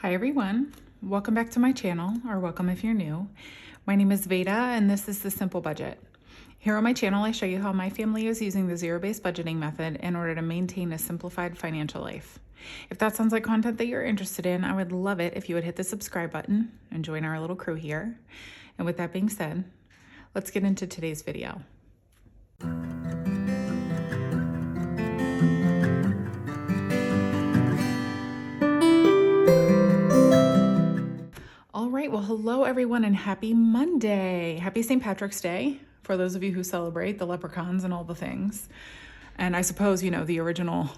Hi everyone, welcome back to my channel, or welcome if you're new. My name is Veda and this is The Simple Budget. Here on my channel I show you how my family is using the zero-based budgeting method in order to maintain a simplified financial life. If that sounds like content that you're interested in, I would love it if you would hit the subscribe button and join our little crew here. And with that being said, let's get into today's video. All right, well, hello everyone and happy Monday. Happy St. Patrick's Day for those of you who celebrate the leprechauns and all the things. And I suppose, you know, the original,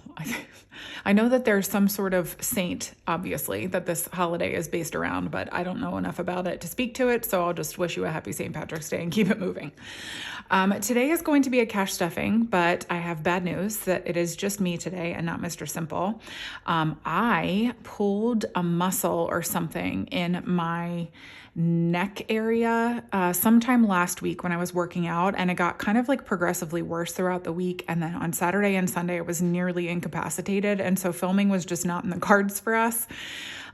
I know that there's some sort of saint, obviously, that this holiday is based around, but I don't know enough about it to speak to it, so I'll just wish you a happy St. Patrick's Day and keep it moving. Today is going to be a cash stuffing, but I have bad news that it is just me today and not Mr. Simple. I pulled a muscle or something in my neck area sometime last week when I was working out, and it got kind of like progressively worse throughout the week. And then on Saturday and Sunday, I was nearly incapacitated. And so filming was just not in the cards for us.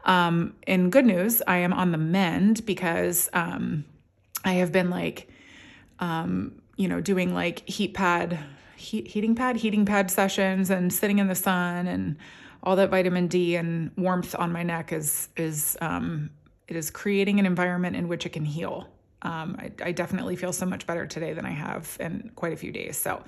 In good news, I am on the mend because I have been like, doing like heating pad sessions and sitting in the sun, and all that vitamin D and warmth on my neck it is creating an environment in which it can heal. I definitely feel so much better today than I have in quite a few days. So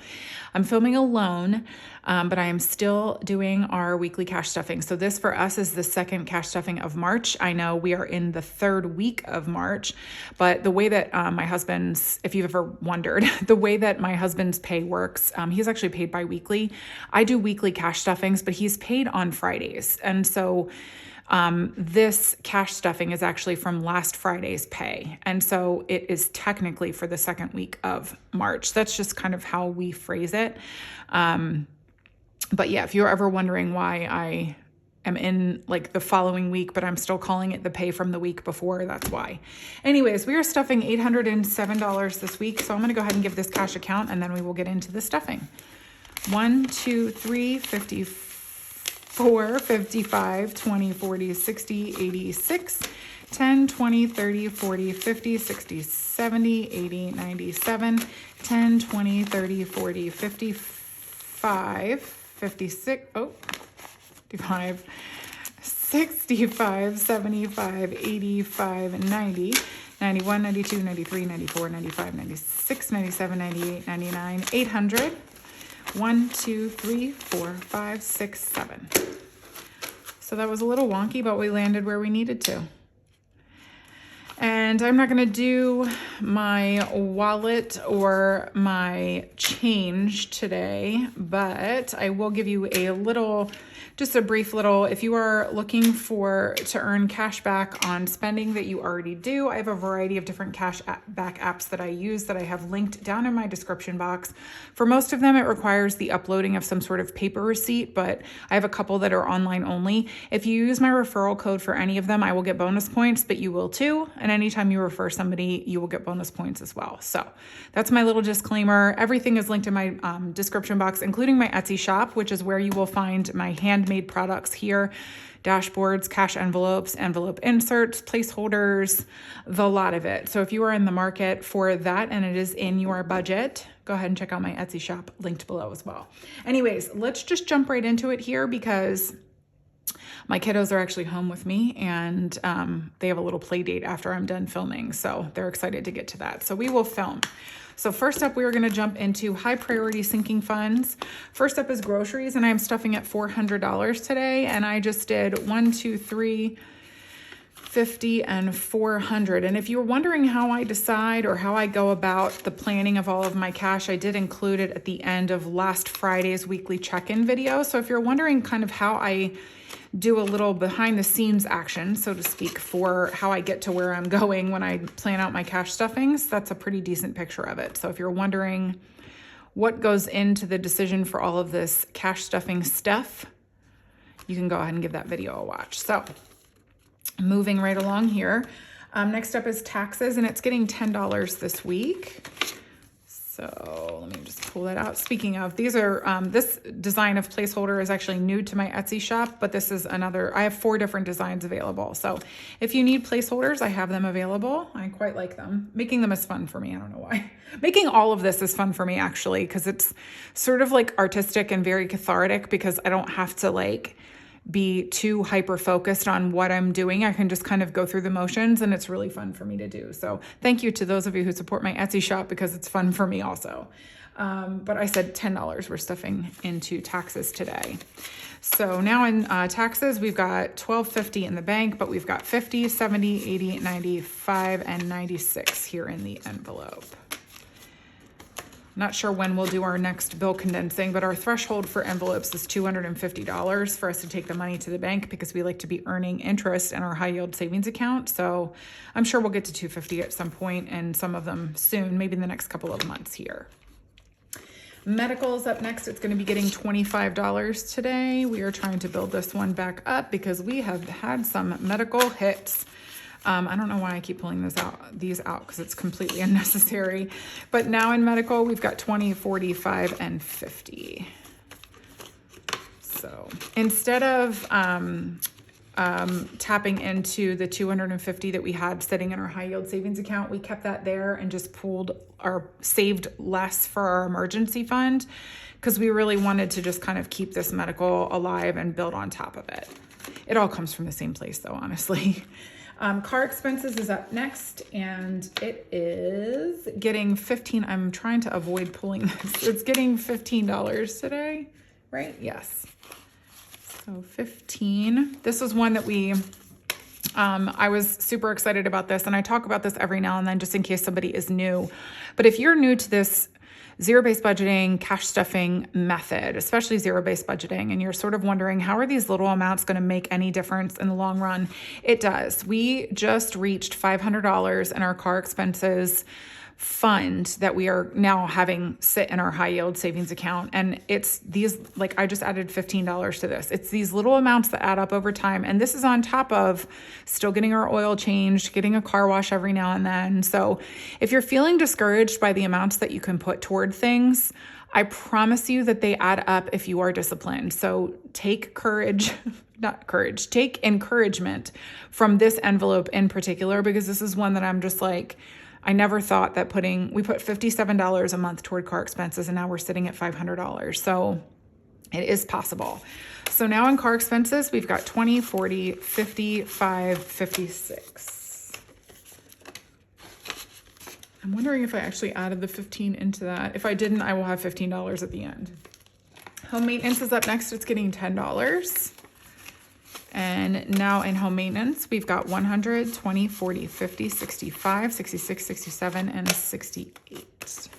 I'm filming alone, but I am still doing our weekly cash stuffing. So this for us is the second cash stuffing of March. I know we are in the third week of March, but the way that my husband's, if you've ever wondered, the way that my husband's pay works, he's actually paid bi-weekly. I do weekly cash stuffings, but he's paid on Fridays. And so this cash stuffing is actually from last Friday's pay. And so it is technically for the second week of March. That's just kind of how we phrase it. But yeah, if you're ever wondering why I am in like the following week, but I'm still calling it the pay from the week before, that's why. Anyways, we are stuffing $807 this week. So I'm going to go ahead and give this cash account and then we will get into the stuffing. 1, 2, 3, 54, 55, 20, 40, 60, 86, 10, 20, 30, 40, 50, 60, 70, 80, 97, 10, 20, 30, 40, 55, 56, 55, 65, 75, 85, 90, 91, 92, 93, 94, 95, 96, 97, 98, 99, 800. 1, 2, 3, 4, 5, 6, 7. So that was a little wonky, but we landed where we needed to. And I'm not going to do my wallet or my change today, but I will give you just a brief little, if you are looking to earn cash back on spending that you already do, I have a variety of different cash back apps that I use that I have linked down in my description box. For most of them, it requires the uploading of some sort of paper receipt, but I have a couple that are online only. If you use my referral code for any of them, I will get bonus points, but you will too. And anytime you refer somebody, you will get bonus points as well. So that's my little disclaimer. Everything is linked in my description box, including my Etsy shop, which is where you will find my handmade products here, dashboards, cash envelopes, envelope inserts, placeholders, the lot of it. So if you are in the market for that and it is in your budget, go ahead and check out my Etsy shop linked below as well. Anyways, let's just jump right into it here because my kiddos are actually home with me and they have a little play date after I'm done filming. So they're excited to get to that. So we will film. So first up, we are going to jump into high priority sinking funds. First up is groceries, and I'm stuffing at $400 today. And I just did 1, 2, 3, 50 and 400. And if you're wondering how I decide or how I go about the planning of all of my cash, I did include it at the end of last Friday's weekly check-in video. So if you're wondering kind of how I do a little behind the scenes action, so to speak, for how I get to where I'm going when I plan out my cash stuffings, that's a pretty decent picture of it. So if you're wondering what goes into the decision for all of this cash stuffing stuff, you can go ahead and give that video a watch. So moving right along here. Next up is taxes, and it's getting $10 this week. So let me just pull that out. Speaking of, these are, this design of placeholder is actually new to my Etsy shop, but this is another, I have 4 different designs available. So if you need placeholders, I have them available. I quite like them. Making them is fun for me. I don't know why. Making all of this is fun for me actually, because it's sort of like artistic and very cathartic because I don't have to like be too hyper focused on what I'm doing. I can just kind of go through the motions and it's really fun for me to do. So thank you to those of you who support my Etsy shop because it's fun for me also. But I said $10 we're stuffing into taxes today. So now in taxes, we've got $12.50 in the bank, but we've got 50, 70, 80, 95, and 96 here in the envelope. Not sure when we'll do our next bill condensing, but our threshold for envelopes is $250 for us to take the money to the bank because we like to be earning interest in our high yield savings account. So I'm sure we'll get to $250 at some point and some of them soon, maybe in the next couple of months here. Medical is up next. It's going to be getting $25 today. We are trying to build this one back up because we have had some medical hits. I don't know why I keep pulling these out because it's completely unnecessary. But now in medical, we've got 20, 45, and 50. So instead of tapping into the 250 that we had sitting in our high yield savings account, we kept that there and just pulled or saved less for our emergency fund because we really wanted to just kind of keep this medical alive and build on top of it. It all comes from the same place though, honestly. Car expenses is up next and it is getting 15. I'm trying to avoid pulling this. It's getting $15 today, right? Yes. So 15. This was one that I was super excited about this and I talk about this every now and then just in case somebody is new. But if you're new to this zero-based budgeting, cash stuffing method, especially zero-based budgeting, and you're sort of wondering, how are these little amounts going to make any difference in the long run? It does. We just reached $500 in our car expenses fund that we are now having sit in our high yield savings account. And it's these, like I just added $15 to this. It's these little amounts that add up over time. And this is on top of still getting our oil changed, getting a car wash every now and then. So if you're feeling discouraged by the amounts that you can put toward things, I promise you that they add up if you are disciplined. So take take encouragement from this envelope in particular, because this is one that I'm just like, I never thought that we put $57 a month toward car expenses and now we're sitting at $500. So it is possible. So now in car expenses, we've got 20, 40, 55, 56. I'm wondering if I actually added the 15 into that. If I didn't, I will have $15 at the end. Home maintenance is up next. It's getting $10. And now in home maintenance, we've got 100, 20, 40, 50, 65, 66, 67, and 68.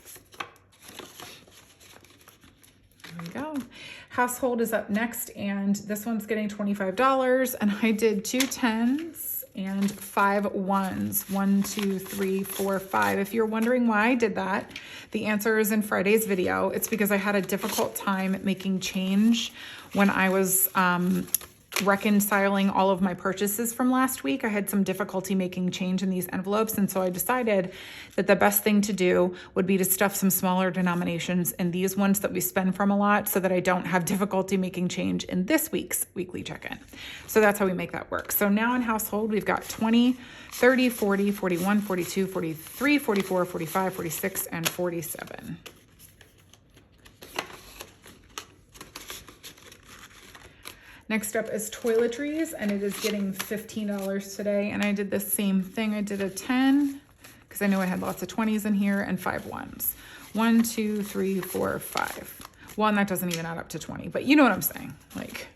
There we go. Household is up next, and this one's getting $25. And I did 2 10s and 5 1s. 1, 2, 3, 4, 5. If you're wondering why I did that, the answer is in Friday's video. It's because I had a difficult time making change when I was reconciling all of my purchases from last week. I had some difficulty making change in these envelopes, and so I decided that the best thing to do would be to stuff some smaller denominations in these ones that we spend from a lot so that I don't have difficulty making change in this week's weekly check-in. So that's how we make that work. So now in household, we've got 20, 30, 40, 41, 42, 43, 44, 45, 46, and 47. Next up is toiletries, and it is getting $15 today. And I did the same thing. I did a 10 because I knew I had lots of 20s in here and 5 1s. 1, 2, 3, 4, 5. Well, and that doesn't even add up to 20, but you know what I'm saying. Like,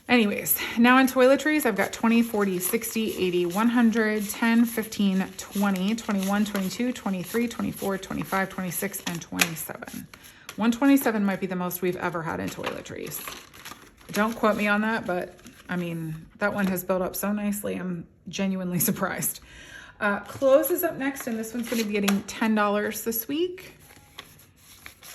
anyways, now in toiletries, I've got 20, 40, 60, 80, 100, 10, 15, 20, 21, 22, 23, 24, 25, 26, and 27. 127 might be the most we've ever had in toiletries. Don't quote me on that, but I mean, that one has built up so nicely. I'm genuinely surprised. Clothes is up next, and this one's going to be getting $10 this week.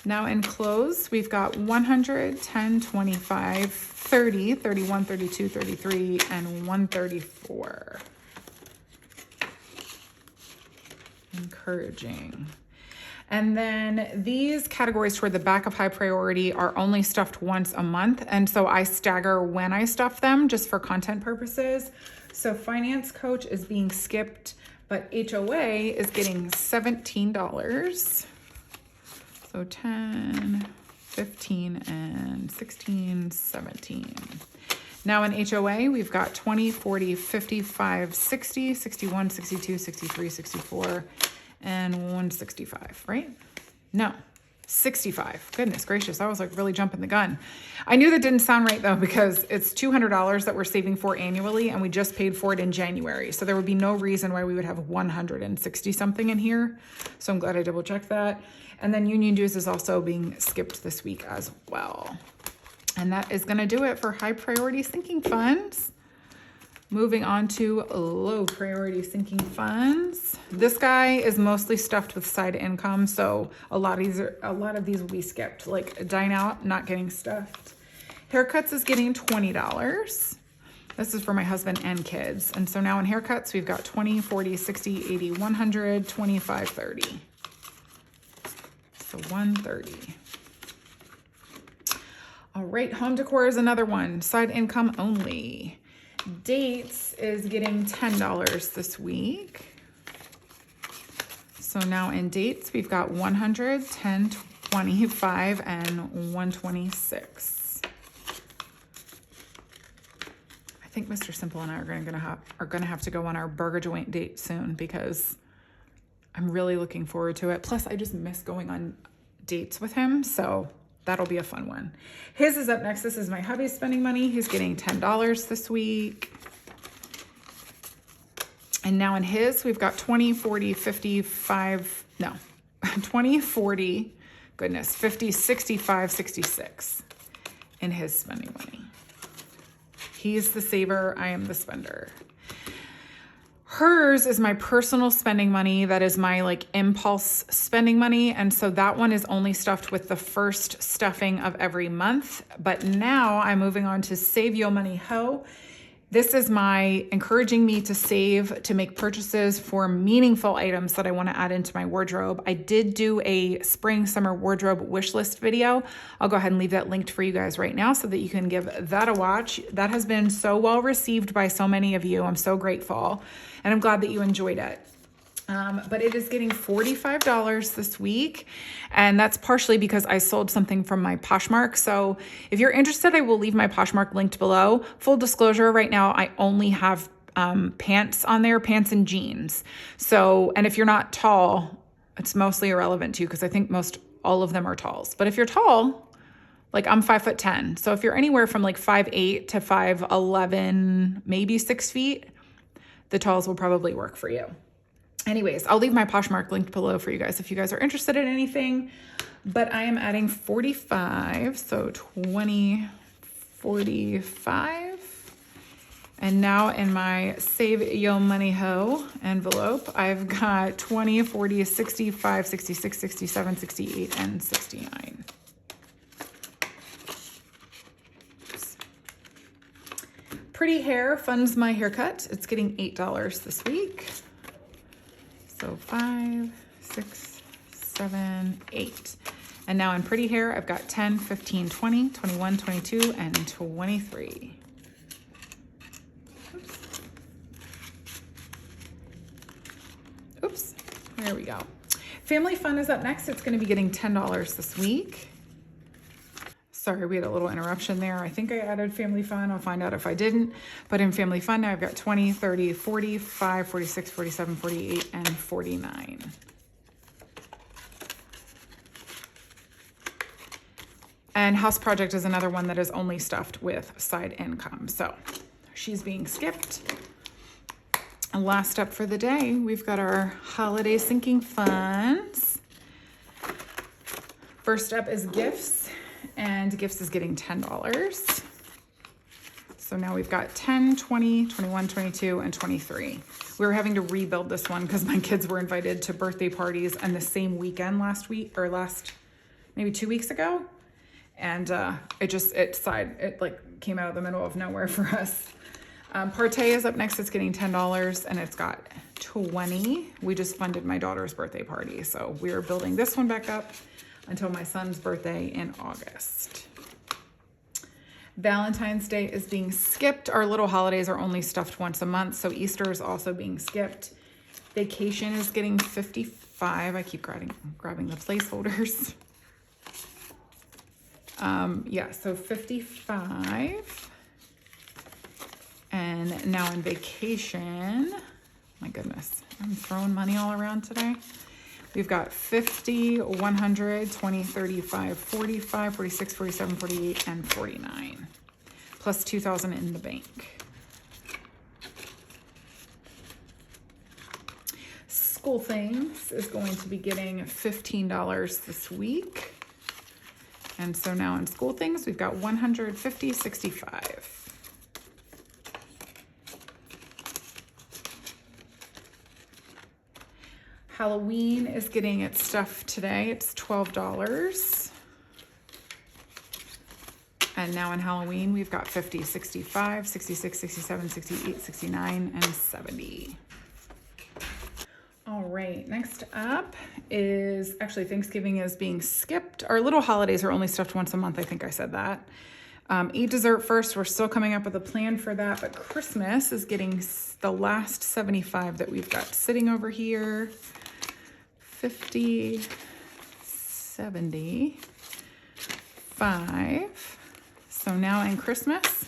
Now in clothes, we've got 100, 10, 25, 30, 31, 32, 33, and 134. Encouraging. And then these categories toward the back of high priority are only stuffed once a month. And so I stagger when I stuff them just for content purposes. So finance coach is being skipped, but HOA is getting $17. So 10, 15, and 16, 17. Now in HOA, we've got 20, 40, 55, 60, 61, 62, 63, 64, and 165, right? No, 65. Goodness gracious, I was like really jumping the gun. I knew that didn't sound right though, because it's $200 that we're saving for annually, and we just paid for it in January. So there would be no reason why we would have 160 something in here. So I'm glad I double checked that. And then union dues is also being skipped this week as well. And that is going to do it for high priority sinking funds. Moving on to low priority sinking funds. This guy is mostly stuffed with side income, so a lot of these will be skipped. Like dine out, not getting stuffed. Haircuts is getting $20. This is for my husband and kids. And so now in haircuts, we've got 20, 40, 60, 80, 100, 25, 30. So 130. All right, home decor is another one. Side income only. Dates is getting $10 this week. So now in dates, we've got 100, 10, 25, and 126. I think Mr. Simple and I are gonna have to go on our burger joint date soon, because I'm really looking forward to it. Plus, I just miss going on dates with him, so that'll be a fun one. His is up next. This is my hubby's spending money. He's getting $10 this week. And now in his, we've got 20, 40, 55, no, 20, 40, goodness, 50, 65, 66 in his spending money. He's the saver. I am the spender. Hers is my personal spending money. That is my like impulse spending money. And so that one is only stuffed with the first stuffing of every month. But now I'm moving on to Save Yo Money Ho. This is my encouraging me to save, to make purchases for meaningful items that I want to add into my wardrobe. I did do a spring summer wardrobe wish list video. I'll go ahead and leave that linked for you guys right now so that you can give that a watch. That has been so well received by so many of you. I'm so grateful, and I'm glad that you enjoyed it. But it is getting $45 this week, and that's partially because I sold something from my Poshmark. So if you're interested, I will leave my Poshmark linked below. Full disclosure, right now I only have pants on there, pants and jeans. So, and if you're not tall, it's mostly irrelevant to you, because I think all of them are talls. But if you're tall, like I'm 5'10", so if you're anywhere from like 5'8" to 5'11", maybe 6 feet, the talls will probably work for you. Anyways, I'll leave my Poshmark linked below for you guys if you guys are interested in anything. But I am adding 45, so 20, 45. And now in my Save Yo Money Ho envelope, I've got 20, 40, 65, 66, 67, 68, and 69. Oops. Pretty Hair funds my haircut. It's getting $8 this week. So 5, 6, 7, 8. And now in Pretty Hair, I've got 10, 15, 20, 21, 22, and 23. Oops, there we go. Family Fun is up next. It's gonna be getting $10 this week. Sorry, we had a little interruption there. I think I added Family Fun. I'll find out if I didn't. But in Family Fun now I've got 20, 30, 45, 46, 47, 48, and 49. And House Project is another one that is only stuffed with side income. So she's being skipped. And last up for the day, we've got our holiday sinking funds. First up is gifts. And gifts is getting $10. So now we've got 10, 20, 21, 22, and 23. We were having to rebuild this one because my kids were invited to birthday parties and the same weekend maybe 2 weeks ago. And it like came out of the middle of nowhere for us. Partay is up next. It's getting $10, and it's got 2020. We just funded my daughter's birthday party. So we are building this one back up until my son's birthday in August. Valentine's Day is being skipped. Our little holidays are only stuffed once a month, so Easter is also being skipped. Vacation is getting 55. I keep grabbing the placeholders. Yeah, so 55. And now in vacation, my goodness, I'm throwing money all around today. We've got 50, 100, 20, 35, 45, 46, 47, 48, and 49. Plus 2,000 in the bank. School Things is going to be getting $15 this week. And so now in School Things, we've got 150, 65. Halloween is getting its stuff today. It's $12. And now in Halloween, we've got 50, 65, 66, 67, 68, 69, and 70. All right, next up is, actually Thanksgiving is being skipped. Our little holidays are only stuffed once a month. I think I said that. Eat dessert first. We're still coming up with a plan for that, but Christmas is getting the last 75 that we've got sitting over here. 50, 75. So now in Christmas,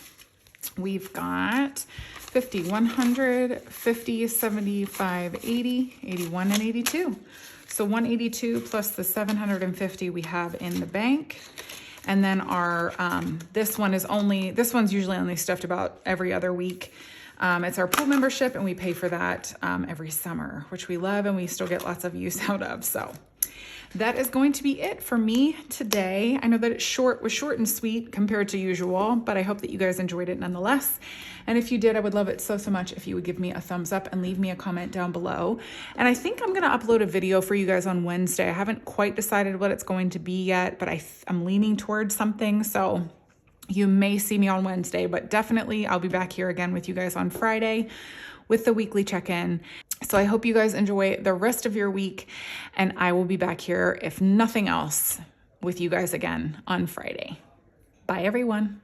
we've got 50, 100, 50, 75, 80, 81, and 82. So 182 plus the 750 we have in the bank. And then our, this one's usually only stuffed about every other week. It's our pool membership, and we pay for that every summer, which we love and we still get lots of use out of. So that is going to be it for me today. I know that it was short and sweet compared to usual, but I hope that you guys enjoyed it nonetheless. And if you did, I would love it so much if you would give me a thumbs up and leave me a comment down below. And I think I'm gonna upload a video for you guys on Wednesday. I haven't quite decided what it's going to be yet, but I'm leaning towards something. So you may see me on Wednesday, but definitely I'll be back here again with you guys on Friday with the weekly check-in. So I hope you guys enjoy the rest of your week, and I will be back here, if nothing else, with you guys again on Friday. Bye, everyone.